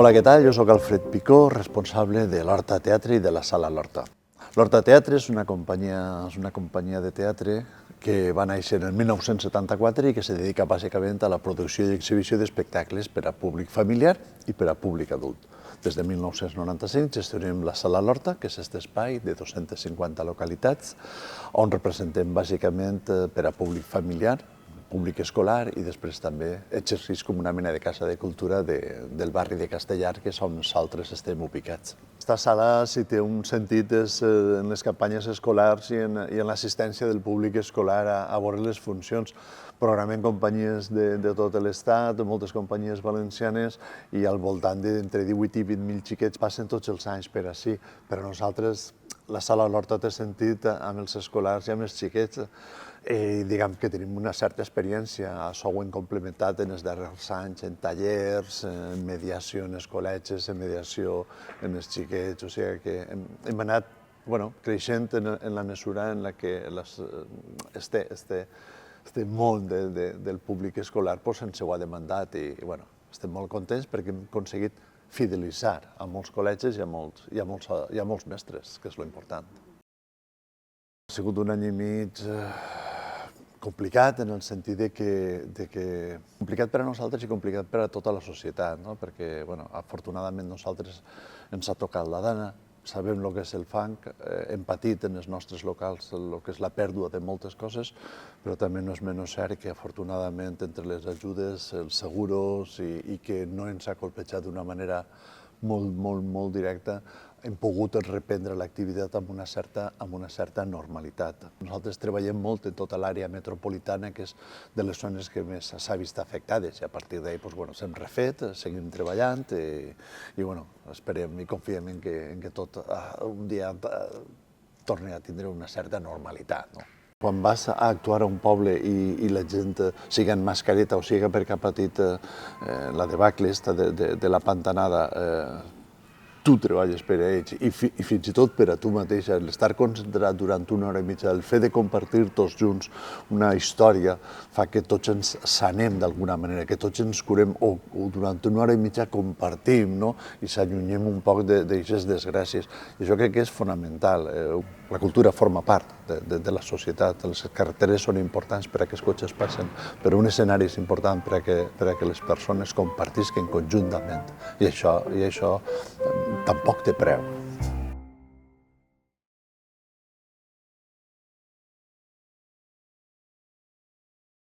Hola, què tal? Jo sóc Alfred Picó, responsable de l'Horta Teatre i de la Sala L'Horta. L'Horta Teatre és una companyia de teatre que va néixer en 1974 i que se dedica bàsicament a la producció i exhibició d'espectacles per a públic familiar i per a públic adult. Des de 1995 gestionem la Sala L'Horta, que és aquest espai de 250 localitats, on representem bàsicament per a públic familiar, públic escolar i després també exercix com una mena de casa de cultura del barri de Castellar, que és on nosaltres estem ubicats. Aquesta sala, si té un sentit, és en les campanyes escolars i en l'assistència del públic escolar a veure les funcions. Programem companyies de tot l'estat, de moltes companyies valencianes, i al voltant d'entre 18 i 20.000 xiquets passen tots els anys per ací. Per a nosaltres, la Sala L'Horta té sentit amb els escolars i amb els xiquets. Diguem que tenim una certa experiència, això ho hem complementat en els darrers anys, en tallers, en mediació en els col·legis, en mediació en els xiquets, o sigui que hem anat creixent en la mesura en la que este món del públic escolar ens ho ha demandat i estem molt contents perquè hem aconseguit fidelitzar a molts col·legis i a molts mestres, que és l'important. Ha sigut un any i mig complicat en el sentit que complicat per a nosaltres i complicat per a tota la societat, perquè afortunadament nosaltres ens ha tocat la dana, sabem el que és el fang, hem patit en els nostres locals el que és la pèrdua de moltes coses, però també no és menys cert que afortunadament entre les ajudes, els seguros i que no ens ha colpejat d'una manera molt directa, hem pogut reprendre l'activitat amb una certa normalitat. Nosaltres treballem molt en tota l'àrea metropolitana, que és de les zones que més s'ha vist afectades, i a partir d'ahí s'hem refet, seguim treballant i esperem i confiem en que tot un dia torni a tindre una certa normalitat. Quan vas a actuar a un poble i la gent, sigui en mascareta o sigui perquè ha patit la debacle de la pantanada, tu treballes per a ells i fins i tot per a tu mateixa, l'estar concentrat durant una hora i mitja, el fet de compartir tots junts una història fa que tots ens sanem d'alguna manera, que tots ens curem o durant una hora i mitja compartim i s'allunyem un poc d'aquestes desgràcies. I això crec que és fonamental. La cultura forma part de la societat, les carreteres són importants per a que els cotxes passen, però un escenari és important per a que les persones compartisquen conjuntament i això tampoc té preu.